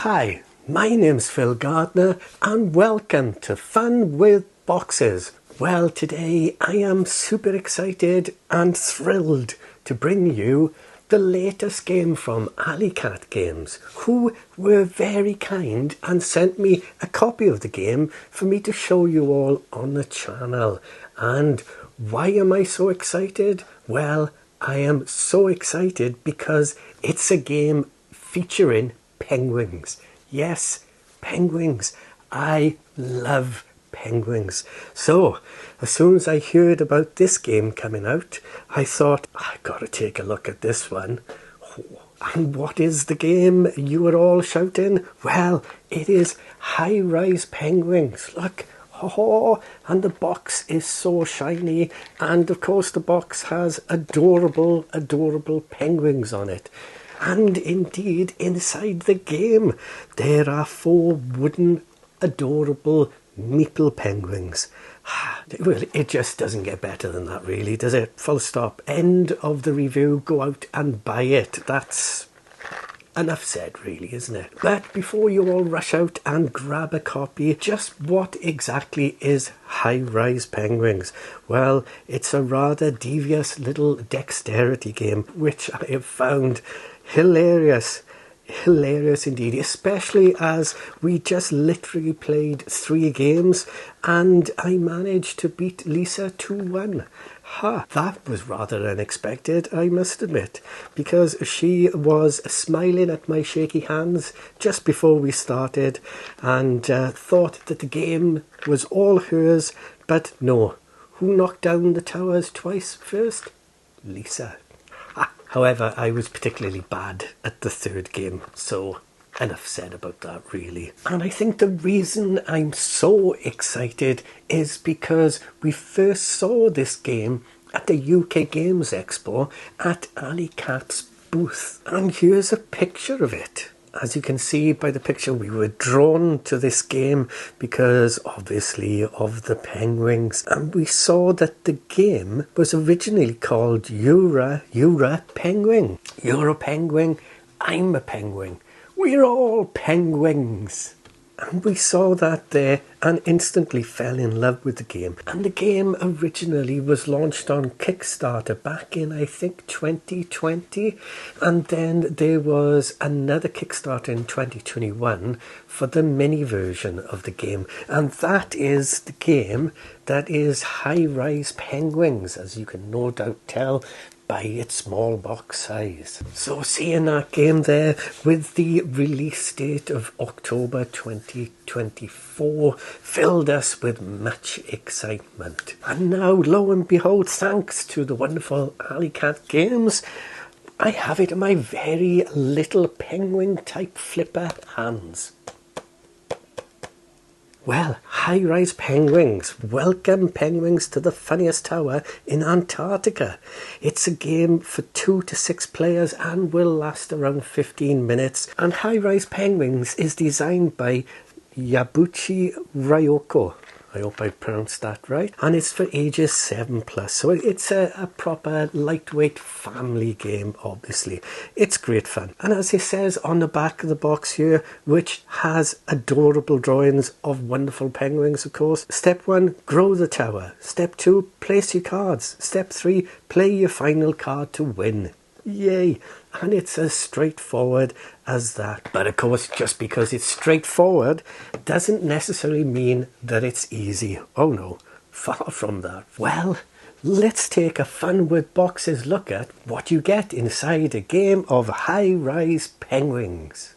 Hi, my name's Phil Gardner and welcome to Fun with Boxes. Well, today I am super excited and thrilled to bring you the latest game from Alley Cat Games, who were very kind and sent me a copy of the game for me to show you all on the channel. And why am I so excited? Well, I am so excited because it's a game featuring penguins. Yes, penguins. I love penguins. So, as soon as I heard about this game coming out, I thought, I gotta take a look at this one. And what is the game you were all shouting? Well, it is High-Rise Penguins. Look. Oh, and the box is so shiny, and of course the box has adorable penguins on it. And indeed, inside the game there are 4 wooden adorable meeple penguins. Well, it just doesn't get better than that, really, does it? Full stop. End of the review. Go out and buy it. That's enough said, really, isn't it? But before you all rush out and grab a copy, just what exactly is High-Rise Penguins? Well, it's a rather devious little dexterity game, which I have found hilarious indeed, especially as we just literally played 3 games and I managed to beat Lisa 2-1. That was rather unexpected, I must admit, because she was smiling at my shaky hands just before we started and thought that the game was all hers, but no. Who knocked down the towers twice first? Lisa. However, I was particularly bad at the 3rd game, so enough said about that, really. And I think the reason I'm so excited is because we first saw this game at the UK Games Expo at Alley Cat's booth. And here's a picture of it. As you can see by the picture, we were drawn to this game because, obviously, of the penguins. And we saw that the game was originally called You're a Penguin. You're a penguin, I'm a penguin. We're all penguins. And we saw that there and instantly fell in love with the game. And the game originally was launched on Kickstarter back in, I think, 2020. And then there was another Kickstarter in 2021 for the mini version of the game. And that is the game that is High-Rise Penguins, as you can no doubt tell by its small box size. So seeing that game there with the release date of October 2024 filled us with much excitement. And now, lo and behold, thanks to the wonderful Alley Cat Games, I have it in my very little penguin type flipper hands. Well, High-Rise Penguins. Welcome, penguins, to the funniest tower in Antarctica. It's a game for 2 to 6 players and will last around 15 minutes. And High-Rise Penguins is designed by Yabuchi Ryoko. I hope I pronounced that right. And it's for ages 7+. So it's a proper lightweight family game, obviously. It's great fun. And as it says on the back of the box here, which has adorable drawings of wonderful penguins, of course. Step 1, grow the tower. Step 2, place your cards. Step 3, play your final card to win. Yay! And it's as straightforward as that. But of course, just because it's straightforward doesn't necessarily mean that it's easy. Oh no, far from that. Well, let's take a Fun with Boxes look at what you get inside a game of High-Rise Penguins.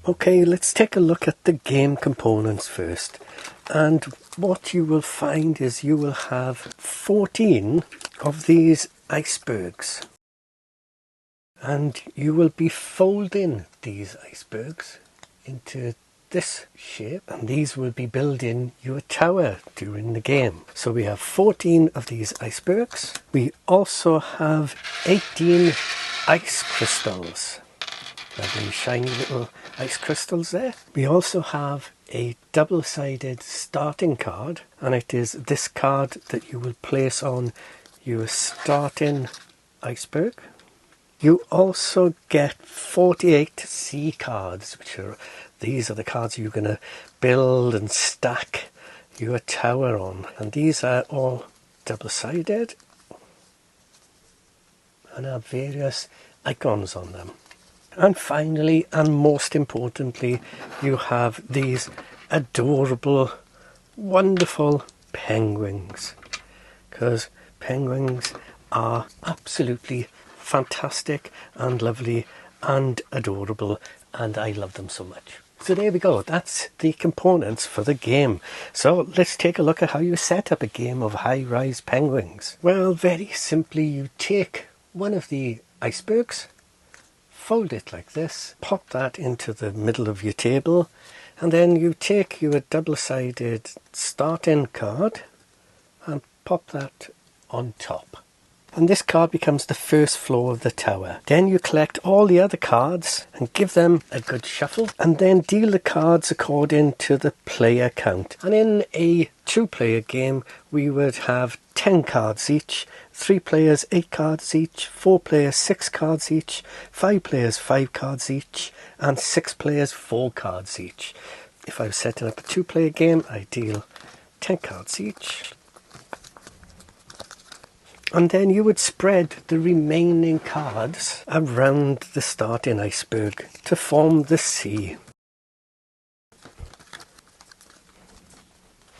Okay, let's take a look at the game components first. And what you will find is you will have 14 of these icebergs. And you will be folding these icebergs into this shape, and these will be building your tower during the game. So we have 14 of these icebergs. We also have 18 ice crystals. Lovely shiny little ice crystals there. We also have a double-sided starting card, and it is this card that you will place on your starting iceberg. You also get 48 sea cards, these are the cards you're going to build and stack your tower on. And these are all double-sided and have various icons on them. And finally, and most importantly, you have these adorable, wonderful penguins. Because penguins are absolutely fantastic and lovely and adorable, and I love them so much. So there we go, that's the components for the game. So let's take a look at how you set up a game of high-rise penguins. Well, very simply, you take one of the icebergs, fold it like this, pop that into the middle of your table, and then you take your double-sided starting card and pop that on top. And this card becomes the first floor of the tower. Then you collect all the other cards and give them a good shuffle, and then deal the cards according to the player count. And in a 2-player game, we would have 10 cards each, 3 players 8 cards each, 4 players 6 cards each, 5 players 5 cards each, and 6 players 4 cards each. If I was setting up a 2-player game, I deal 10 cards each. And then you would spread the remaining cards around the starting iceberg to form the sea.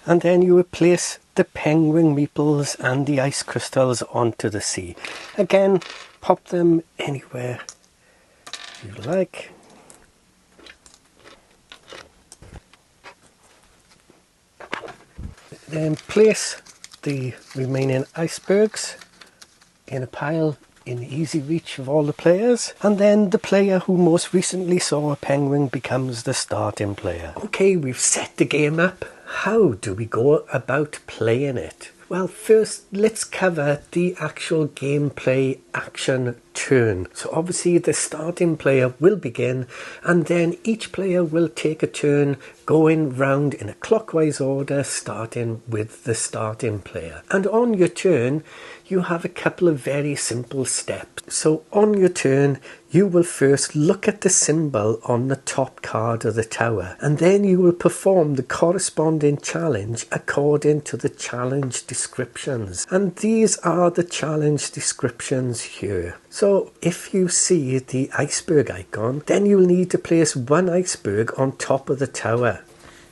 And then you would place the penguin meeples and the ice crystals onto the sea. Again, pop them anywhere you like. Then place the remaining icebergs in a pile in easy reach of all the players, and then the player who most recently saw a penguin becomes the starting player. Okay, we've set the game up. How do we go about playing it? Well, first let's cover the actual gameplay action turn. So obviously the starting player will begin, and then each player will take a turn going round in a clockwise order, starting with the starting player. And on your turn you have a couple of very simple steps. So on your turn you will first look at the symbol on the top card of the tower, and then you will perform the corresponding challenge according to the challenge descriptions. And these are the challenge descriptions here. So if you see the iceberg icon, then you'll need to place one iceberg on top of the tower,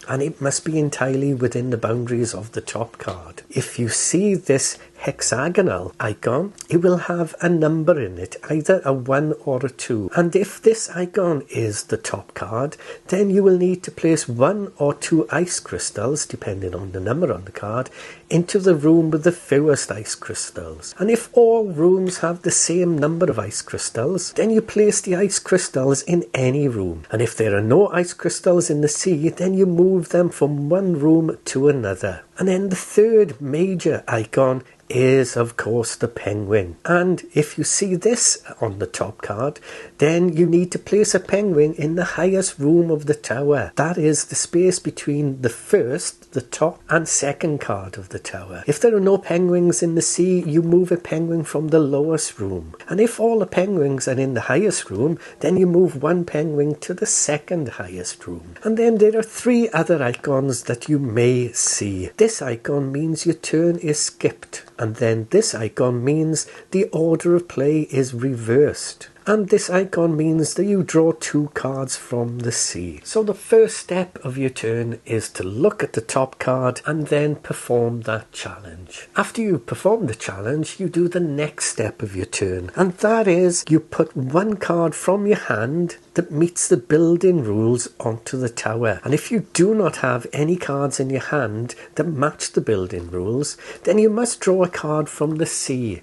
and it must be entirely within the boundaries of the top card. If you see this hexagonal icon, it will have a number in it, either a 1 or a 2. And if this icon is the top card, then you will need to place 1 or 2 ice crystals, depending on the number on the card, into the room with the fewest ice crystals. And if all rooms have the same number of ice crystals, then you place the ice crystals in any room. And if there are no ice crystals in the sea, then you move them from one room to another. And then the third major icon is of course the penguin. And if you see this on the top card, then you need to place a penguin in the highest room of the tower. That is the space between the first, the top, and second card of the tower. If there are no penguins in the sea, you move a penguin from the lowest room. And if all the penguins are in the highest room, then you move one penguin to the second highest room. And then there are 3 other icons that you may see. This icon means your turn is skipped, and then this icon means the order of play is reversed. And this icon means that you draw 2 cards from the sea. So the first step of your turn is to look at the top card and then perform that challenge. After you perform the challenge, you do the next step of your turn, and that is you put 1 card from your hand that meets the building rules onto the tower. And if you do not have any cards in your hand that match the building rules, then you must draw a card from the sea.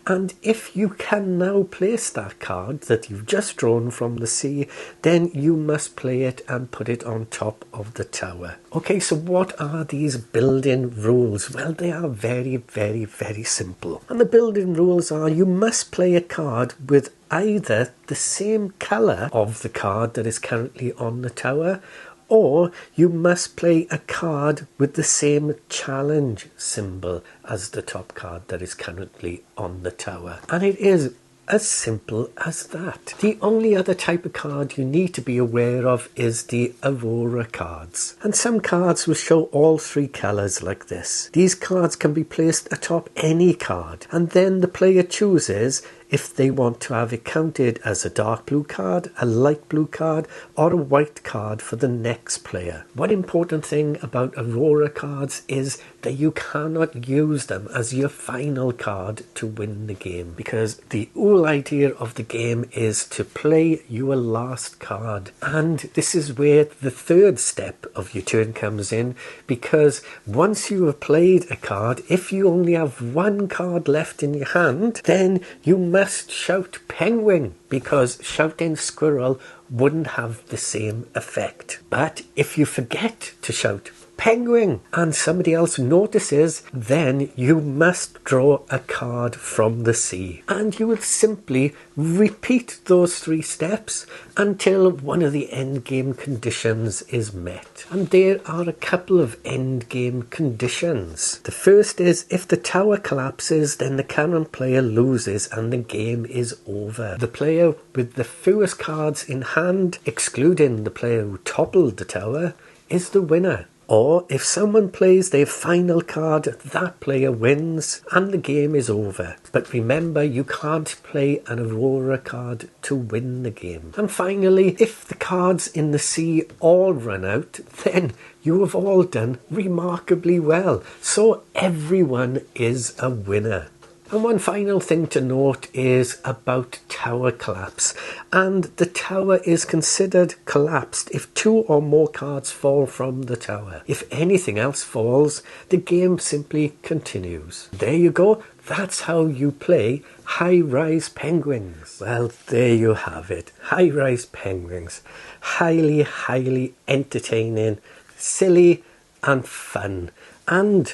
And if you can now place that card that you've just drawn from the sea, then you must play it and put it on top of the tower. Okay, so what are these building rules? Well, they are very, very, very simple. And the building rules are you must play a card with either the same colour of the card that is currently on the tower, or you must play a card with the same challenge symbol as the top card that is currently on the tower. And it is as simple as that. The only other type of card you need to be aware of is the Aurora cards. And some cards will show all three colours like this. These cards can be placed atop any card, and then the player chooses if they want to have it counted as a dark blue card, a light blue card, or a white card for the next player. One important thing about Aurora cards is that you cannot use them as your final card to win the game, because the whole idea of the game is to play your last card. And this is where the third step of your turn comes in, because once you have played a card, if you only have one card left in your hand, then you must shout penguin, because shouting squirrel wouldn't have the same effect. But if you forget to shout penguin and somebody else notices, then you must draw a card from the sea. And you would simply repeat those three steps until one of the end game conditions is met. And there are a couple of end game conditions. The first is if the tower collapses, then the current player loses and the game is over. The player with the fewest cards in hand, excluding the player who toppled the tower, is the winner. Or if someone plays their final card, that player wins and the game is over. But remember, you can't play an Aurora card to win the game. And finally, if the cards in the sea all run out, then you have all done remarkably well. So everyone is a winner. And one final thing to note is about tower collapse. And the tower is considered collapsed if two or more cards fall from the tower. If anything else falls, the game simply continues. There you go. That's how you play high-rise penguins. Well, there you have it. High-rise penguins. Highly, highly entertaining, silly and fun. And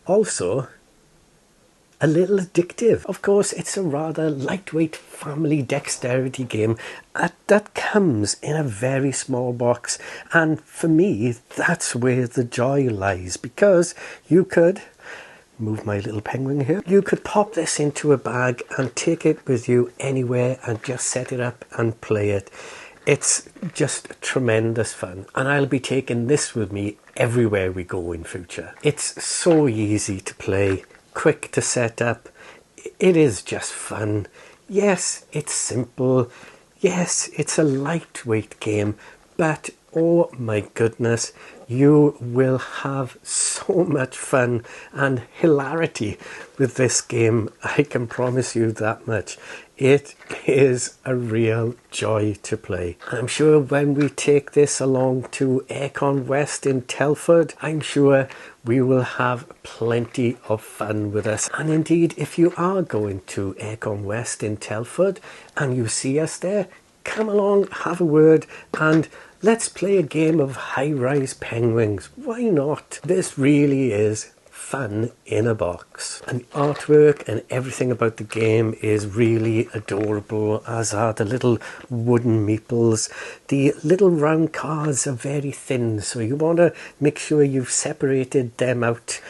also a little addictive. Of course, it's a rather lightweight family dexterity game that comes in a very small box. And for me, that's where the joy lies, because you could move my little penguin here. You could pop this into a bag and take it with you anywhere and just set it up and play it. It's just tremendous fun, and I'll be taking this with me everywhere we go in future. It's so easy to play, quick to set up. It is just fun. Yes, it's simple. Yes, it's a lightweight game, but oh my goodness, you will have so much fun and hilarity with this game. I can promise you that much. It is a real joy to play. I'm sure when we take this along to Aircon West in Telford, I'm sure we will have plenty of fun with us. And indeed, if you are going to Aircon West in Telford and you see us there, come along, have a word, and let's play a game of high-rise penguins. Why not? This really is fun in a box. And the artwork and everything about the game is really adorable, as are the little wooden meeples. The little round cards are very thin, so you want to make sure you've separated them out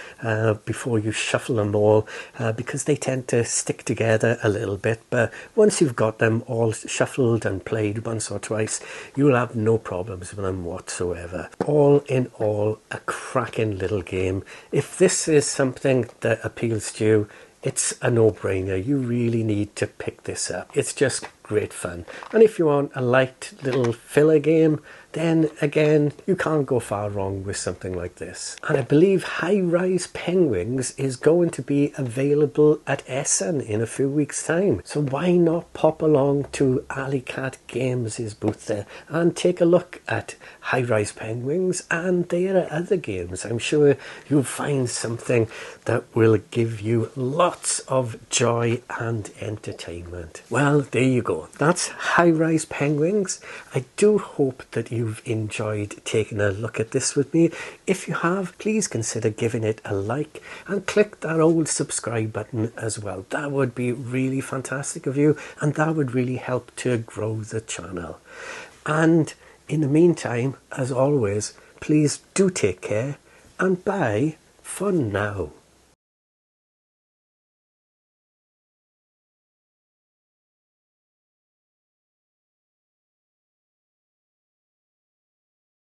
before you shuffle them all, because they tend to stick together a little bit. But once you've got them all shuffled and played once or twice, you'll have no problems with them whatsoever. All in all, a cracking little game. If this is something that appeals to you, it's a no-brainer. You really need to pick this up. It's just great fun. And if you want a light little filler game, then again, you can't go far wrong with something like this. And I believe High Rise Penguins is going to be available at Essen in a few weeks' time. So why not pop along to Alley Cat Games' booth there and take a look at High Rise Penguins and their other games. I'm sure you'll find something that will give you lots of joy and entertainment. Well, there you go. That's High Rise Penguins. I do hope that you've enjoyed taking a look at this with me. If you have, please consider giving it a like and click that old subscribe button as well. That would be really fantastic of you, and that would really help to grow the channel. And in the meantime, as always, please do take care and bye for now.